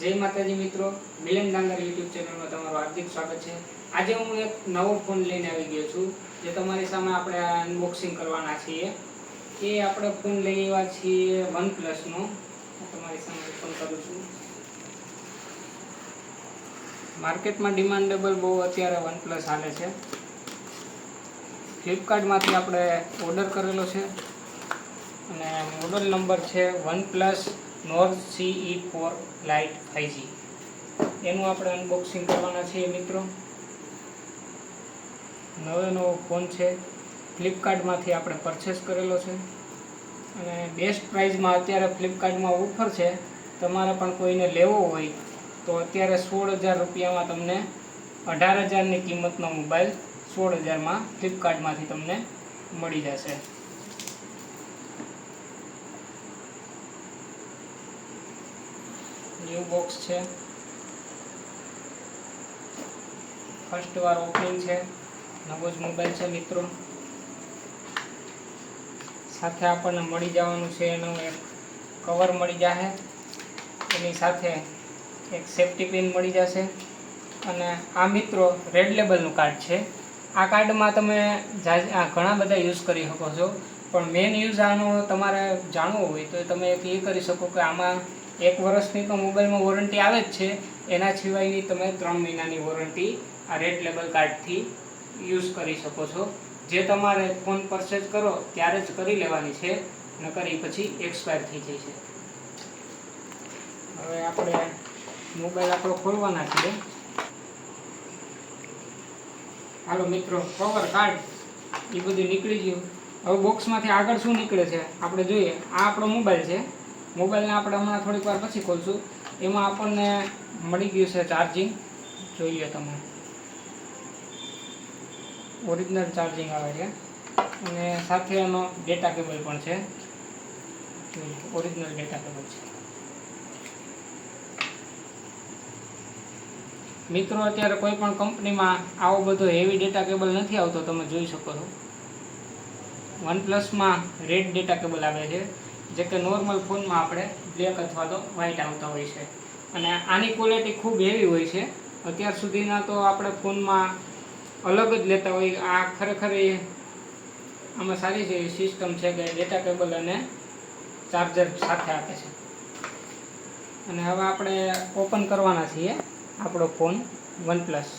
જય માતાજી મિત્રો, મિલન ડાંગર યુટ્યુબ ચેનલમાં તમારું હાર્દિક સ્વાગત છે। આજે હું એક નવો ફોન લઈને આવી ગયો છું, જે તમારી સામે આપણે અનબોક્સિંગ કરવાના છીએ। એ આપણે ફોન લઈ આવ્યા છીએ OnePlus નો। તમારી સામે ઓપન કરું છું। માર્કેટમાં ડિમાન્ડેબલ બહુ અત્યારે OnePlus હાલે છે। ફ્લિપકાર્ટમાંથી આપણે ઓર્ડર કરેલો છે અને મોડલ નંબર છે OnePlus Nord CE4 Lite 5G। એનું આપણે અનબોક્સિંગ કરવાના છીએ મિત્રો। નવો ફોન છે, ફ્લિપકાર્ટમાંથી આપણે પરચેસ કરેલો છે અને બેસ્ટ પ્રાઇસમાં અત્યારે ફ્લિપકાર્ટમાં ઓફર છે। તમારે પણ કોઈને લેવો હોય તો અત્યારે 16,000 રૂપિયામાં તમને 18,000ની કિંમતનો મોબાઈલ 16,000માં ફ્લિપકાર્ટમાંથી તમને મળી જશે। ન્યૂ બોક્સ છે, ફર્સ્ટ વાર ઓપનિંગ છે। નવો જ મોબાઈલ છે મિત્રો। સાથે આપણને મળી જવાનું છે એનું એક કવર મળી જશે, એની સાથે એક સેફ્ટી પિન મળી જશે અને આ મિત્રો રેડ લેબલનું કાર્ડ છે। આ કાર્ડમાં તમે ઘણા બધા યુઝ કરી શકો છો, પણ મેઇન યુઝ આનો તમારે જાણવો હોય તો તમે એ કરી શકો કે આમાં 1 વર્ષની તો મોબાઈલમાં વોરંટી આવે જ છે, એના સિવાયની તમે 3 મહિનાની વોરંટી આ રેડ લેબલ કાર્ડથી યુઝ કરી શકો છો। જે તમારે ફોન પરચેસ કરો ત્યારે જ કરી લેવાની છે, નકર એ પછી એક્સપાયર થઈ જાય છે। હવે આપણે મોબાઈલ આપણો ખોલવાના છીએ। હાલો મિત્રો, કવર કાર્ડ એ બધું નીકળી ગયું। હવે બોક્સમાંથી આગળ શું નીકળે છે આપણે જોઈએ। આ આપણો મોબાઈલ છે, મોબાઈલને આપણે હમણાં થોડીક વાર પછી ખોલશું। એમાં આપણને મળી ગયું છે ચાર્જિંગ, જોઈ લો તમે, ઓરિજિનલ ચાર્જિંગ આવે છે અને સાથે એનો ડેટા કેબલ પણ છે, ઓરિજિનલ ડેટા કેબલ છે મિત્રો। અત્યારે કોઈ પણ કંપનીમાં આવો બધો હેવી ડેટા કેબલ નથી આવતો, તમે જોઈ શકો છો। OnePlusમાં રેડ ડેટા કેબલ આવે છે, જે કે નોર્મલ ફોનમાં આપણે બ્લેક અથવા તો વ્હાઇટ આવતા હોય છે અને આની ક્વોલિટી ખૂબ હેવી હોય છે। અત્યાર સુધીના તો આપણે ફોનમાં અલગ જ લેતા હોય। આ ખરેખર આમાં સારી છે સિસ્ટમ છે કે ડેટા કેબલ અને ચાર્જર સાથે આપે છે। અને હવે આપણે ઓપન કરવાના છીએ આપણો ફોન OnePlus।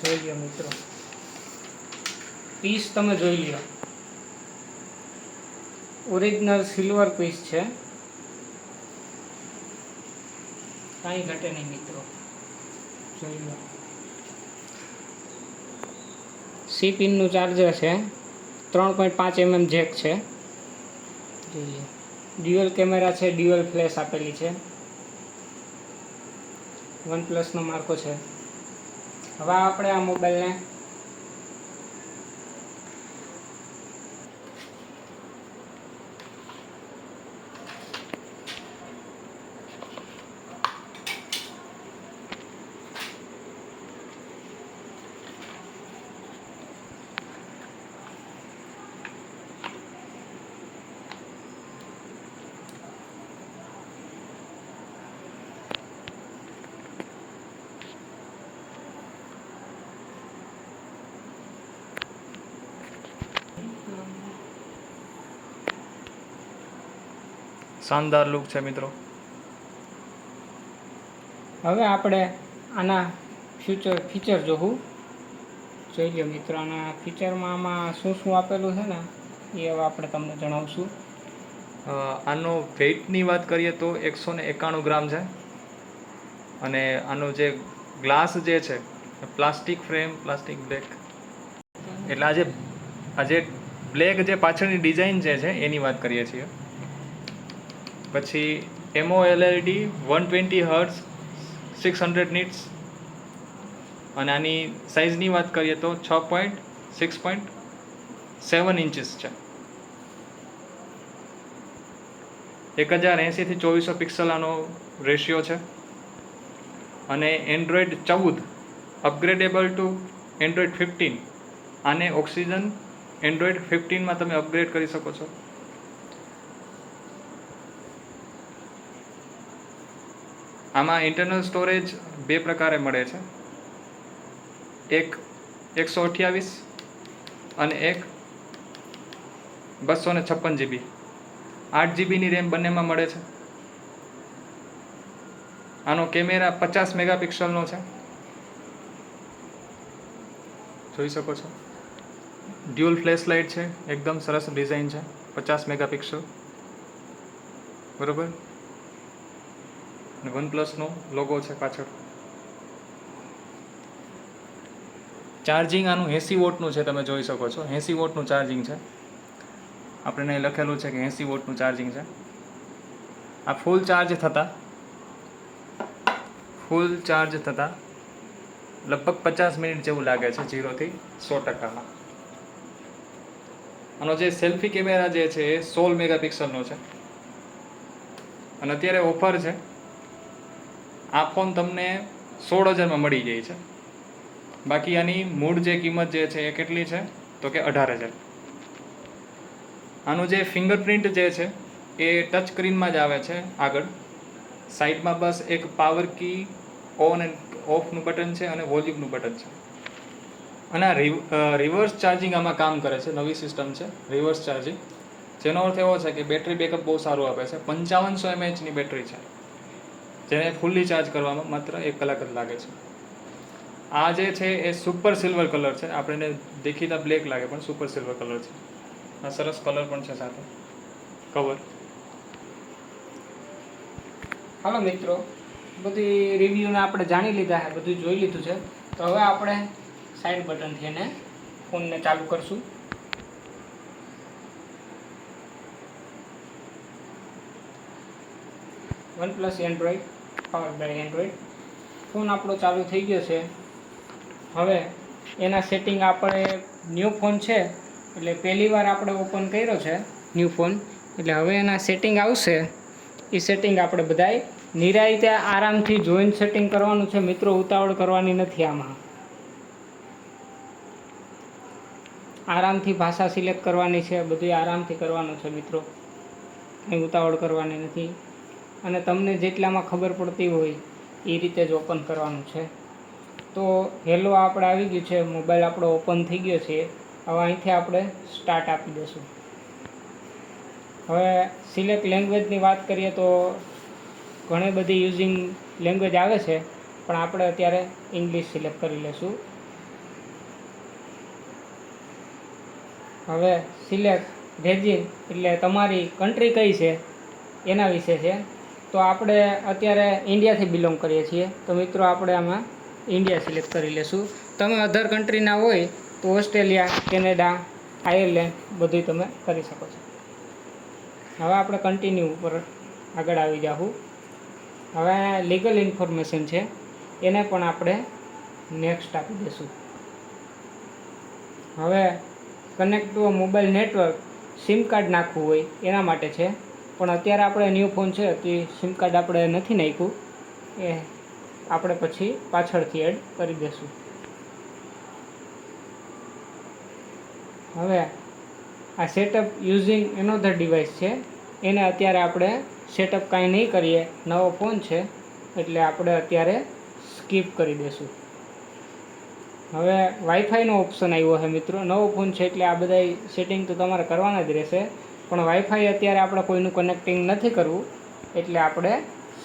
જોઈ લો મિત્રો, પીસ તમે જોઈ લો, ઓરિજિનલ સિલ્વર પીસ છે, કાંઈ ઘટે નહીં મિત્રો, જોઈ લો। સી પિનનું ચાર્જર છે, 3.5 mm જેક છે, જોઈ લો। ડ્યુઅલ કેમેરા છે, ડ્યુઅલ ફ્લેશ આપેલી છે, OnePlusનો માર્કો છે। હવે આપણે આ મોબાઈલને શાનદાર લુક છે મિત્રો। હવે આપણે આના ફીચર જોવું, જોઈ લો મિત્રો। આના ફીચરમાં આમાં શું શું આપેલું છે ને એ હવે આપણે તમને જણાવશું। આનો વેઇટની વાત કરીએ તો 191 ગ્રામ છે અને આનો જે ગ્લાસ જે છે પ્લાસ્ટિક ફ્રેમ, પ્લાસ્ટિક બ્લેક, એટલે આજે બ્લેક જે પાછળની ડિઝાઇન જે છે એની વાત કરીએ છીએ। પછી AMOLED 120 હર્ટ્ઝ 600 નિટ્સ અને આની સાઇઝની વાત કરીએ તો 6.7 ઇંચીસ છે। 1080 થી 2400 પિક્સલ આનો રેશિયો છે અને Android 14 અપગ્રેડેબલ ટુ Android 15, આને ઓક્સિજન Android 15માં તમે અપગ્રેડ કરી શકો છો। આમાં ઇન્ટરનલ સ્ટોરેજ બે પ્રકારે મળે છે, એક 128 અને એક 256 GB. 8 GBની રેમ બંનેમાં મળે છે. આનો કેમેરા 50 મેગાપિક્સલનો છે, જોઈ શકો છો. ડ્યુઅલ ફ્લેશ લાઇટ છે, એકદમ સરસ ડિઝાઇન છે, 50 મેગાપિક્સલ, બરોબર. અને વનપ્લસનો લોગો છે પાછળ. ચાર્જિંગ આનું 80 વોટનું છે, તમે જોઈ શકો છો. 80 વોટનું ચાર્જિંગ છે. આપણે અહીં લખેલું છે કે 80 વોટનું ચાર્જિંગ છે. આ ફૂલ ચાર્જ થતાં લગભગ 50 મિનિટ જેવું લાગે છે 0 થી 100%. આનો જે સેલ્ફી કેમેરા જે છે એ 16 મેગાપિક્સલનો છે અને અત્યારે ઓફર છે. આ ફોન તમને 16,000માં મળી જાય છે. બાકી આની મૂળ જે કિંમત જે છે એ કેટલી છે તો કે 18,000. આનું જે ફિંગરપ્રિન્ટ જે છે એ ટચ સ્ક્રીનમાં જ આવે છે. આગળ સાઈડમાં બસ એક પાવર કી, ઓન એન્ડ ઓફનું બટન છે અને વોલ્યુમનું બટન છે. અને આ રિવર્સ ચાર્જિંગ આમાં કામ કરે છે. નવી સિસ્ટમ છે રિવર્સ ચાર્જિંગ, જેનો અર્થ એવો છે કે બેટરી બેકઅપ બહુ સારું આપે છે. 5500 mAhની બેટરી છે, જેને ફૂલ્લી ચાર્જ કરવામાં માત્ર 1 કલાક જ લાગે છે. આ જે છે એ સુપર સિલ્વર કલર છે. આપણે દેખીતા બ્લેક લાગે પણ સુપર સિલ્વર કલર છે. આ સરસ કલર પણ છે સાથે કવર. હાલો મિત્રો, બધી રિવ્યૂને આપણે જાણી લીધા છે, બધું જોઈ લીધું છે. તો હવે આપણે સાઈડ બટનથી એને ફોનને ચાલુ કરશું. OnePlus Android, power by Android. Phone આપણો ચાલુ થઈ ગયો છે. હવે એના સેટિંગ આપણે ન્યૂ ફોન છે એટલે પહેલી વાર આપણે ઓપન કર્યો છે ન્યૂ ફોન, એટલે હવે એના સેટિંગ આવશે. એ સેટિંગ આપણે બધાય નિરાંતે આરામથી જોઈન સેટિંગ કરવાનું છે મિત્રો, ઉતાવળ કરવાની નથી. આમાં આરામથી ભાષા સિલેક્ટ કરવાની છે, બધું આરામથી કરવાનું છે મિત્રો, કંઈ ઉતાવળ કરવાની નથી. અને તમને જેટલામાં ખબર પડતી હોય એ રીતે જ ઓપન કરવાનું છે. તો હેલો આપણે આવી ગયું છે, મોબાઈલ આપણો ઓપન થઈ ગયો છે. હવે અહીંથી આપણે સ્ટાર્ટ આપી દઈશું. હવે સિલેક્ટ લેંગ્વેજની વાત કરીએ તો ઘણી બધી યુઝિંગ લેંગ્વેજ આવે છે, પણ આપણે અત્યારે ઇંગ્લિશ સિલેક્ટ કરી લઈશું. હવે સિલેક્ટ રેજિન એટલે તમારી કન્ટ્રી કઈ છે એના વિશે છે. તો આપણે અત્યારે ઇન્ડિયાથી બિલોંગ કરીએ છીએ, તો મિત્રો આપણે આમાં ઇન્ડિયા સિલેક્ટ કરી લઈશું. તમે અધર કન્ટ્રીના હોય તો ઓસ્ટ્રેલિયા, કેનેડા, આયર્લેન્ડ બધું તમે કરી શકો છો. હવે આપણે કન્ટિન્યુ ઉપર આગળ આવી જાઉં. હવે લીગલ ઇન્ફોર્મેશન છે એને પણ આપણે નેક્સ્ટ આપી દઈશું. હવે connect to mobile network, SIM card નાખવું હોય એના માટે છે, પણ અત્યારે આપણે ન્યૂ ફોન છે તો સિમ કાર્ડ આપણે નથી નાખ્યું, એ આપણે પછી પાછળથી એડ કરી દઈશું. હવે આ સેટઅપ યુઝિંગ એનોધર ડિવાઇસ છે, એને અત્યારે આપણે સેટઅપ કાંઈ નહીં કરીએ, નવો ફોન છે એટલે આપણે અત્યારે સ્કીપ કરી દઈશું. હવે વાઈફાઈનો ઓપ્શન આવ્યો છે મિત્રો, નવો ફોન છે એટલે આ બધા સેટિંગ તો તમારે કરવાના જ રહેશે, પણ વાઈફાઈ અત્યારે આપણે કોઈનું કનેક્ટિંગ નથી કરવું એટલે આપણે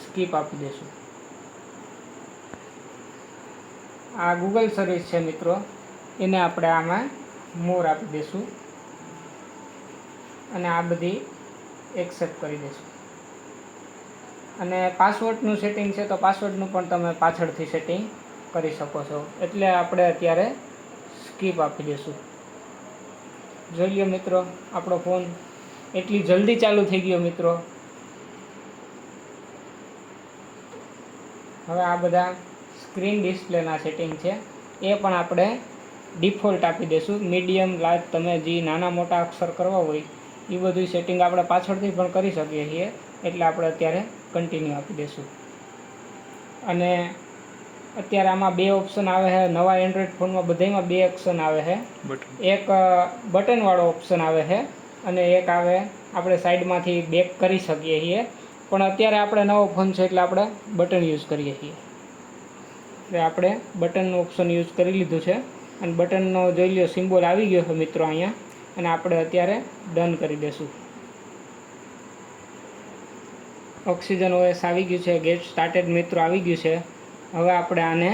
સ્કીપ આપી દઈશું. આ ગૂગલ સર્વિસ છે મિત્રો, એને આપણે આમાં મોર આપી દઈશું અને આ બધી એક્સેપ્ટ કરી દઈશું. અને પાસવર્ડનું સેટિંગ છે તો પાસવર્ડનું પણ તમે પાછળથી સેટિંગ કરી શકો છો, એટલે આપણે અત્યારે સ્કીપ આપી દઈશું. જોઈ લો મિત્રો, આપણો ફોન એટલી જલ્દી ચાલુ થઈ ગયો મિત્રો. હવે આ બધા સ્ક્રીન ડિસ્પ્લેના સેટિંગ છે એ પણ આપણે ડિફોલ્ટ આપી દઈશું. મીડિયમ, લાર્જ, તમે જે નાના મોટા અક્ષર કરવા હોય એ બધું સેટિંગ આપણે પાછળથી પણ કરી શકીએ છીએ, એટલે આપણે અત્યારે કન્ટિન્યુ આપી દઈશું. અને અત્યારે આમાં બે ઓપ્શન આવે છે નવા એન્ડ્રોઈડ ફોનમાં, બધામાં બે ઓપ્શન આવે છે. એક બટનવાળો ઓપ્શન આવે છે અને એક આવે આપણે સાઈડમાંથી બેક કરી શકીએ છીએ. પણ અત્યારે આપણે નવો ફોન છે એટલે આપણે બટન યુઝ કરીએ છીએ. એટલે આપણે બટનનું ઓપ્શન યુઝ કરી લીધું છે અને બટનનો જોઈ લો સિમ્બોલ આવી ગયો છે મિત્રો અહીંયા, અને આપણે અત્યારે ડન કરી દઈશું. ઓક્સિજન ઓએસ આવી ગયું છે, ગેટ સ્ટાર્ટેડ મિત્રો આવી ગયું છે. હવે આપણે આને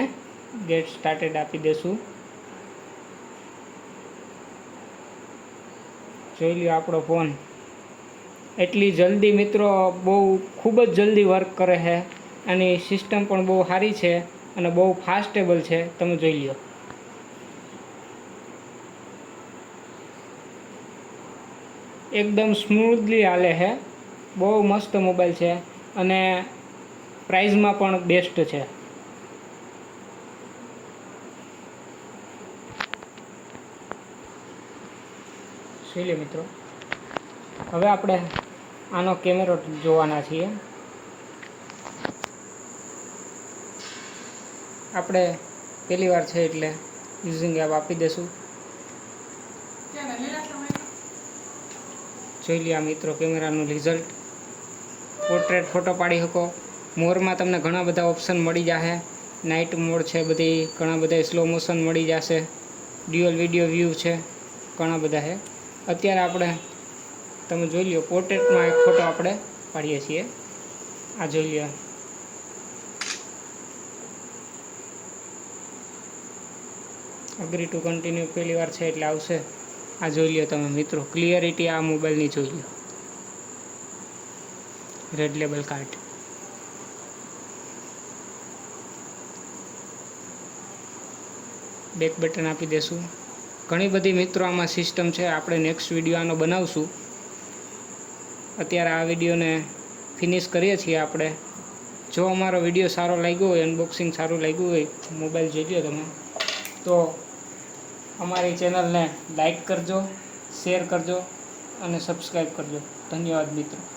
ગેટ સ્ટાર્ટેડ આપી દઈશું. જોઈ લ્યો આપણો ફોન એટલી જલ્દી મિત્રો બહુ ખૂબ જ જલ્દી વર્ક કરે છે. આની સિસ્ટમ પણ બહુ સારી છે અને બહુ ફાસ્ટેબલ છે. તમે જોઈ લ્યો. એકદમ સ્મૂથલી હાલે છે. બહુ મસ્ત મોબાઈલ છે અને પ્રાઇઝમાં પણ બેસ્ટ છે. જોઈ લો મિત્રો. હવે આપણે આનો કેમેરો જોવાના છીએ. આપણે પહેલી વાર છે એટલે યુઝિંગ એપ આપી દઈશું. જોઈ લો આ મિત્રો કેમેરાનું રિઝલ્ટ. પોર્ટ્રેટ ફોટો પાડી શકો. મોરમાં તમને ઘણા બધા ઓપ્શન મળી જશે. નાઇટ મોડ છે, બધી ઘણા બધા સ્લો મોશન મળી જશે. ડ્યુઅલ વિડીયો વ્યૂ છે, ઘણા બધા છે. અત્યારે આપણે તમે જોઈ લો પોર્ટ્રેટમાં એક ફોટો આપણે પાડીએ છીએ. આ જોઈ લો. અગ્રી ટુ કન્ટિન્યુ પહેલી વાર છે એટલે આવશે. આ જોઈ લો તમે મિત્રો, ક્લિયરિટી આ મોબાઈલની જોઈ લો. Red label card. Back button આપી દેશું. ઘણી બધી મિત્રો આમાં સિસ્ટમ છે. આપણે નેક્સ્ટ વિડીયો આનો બનાવશું. અત્યારે આ વિડીયોને ફિનિશ કરીએ છીએ આપણે. જો અમારો વિડીયો સારો લાગ્યો હોય, અનબોક્સિંગ સારું લાગ્યું હોય, મોબાઈલ જોઈ લો તમે, તો અમારી ચેનલને લાઈક કરજો, શેર કરજો અને સબસ્ક્રાઈબ કરજો. ધન્યવાદ મિત્રો.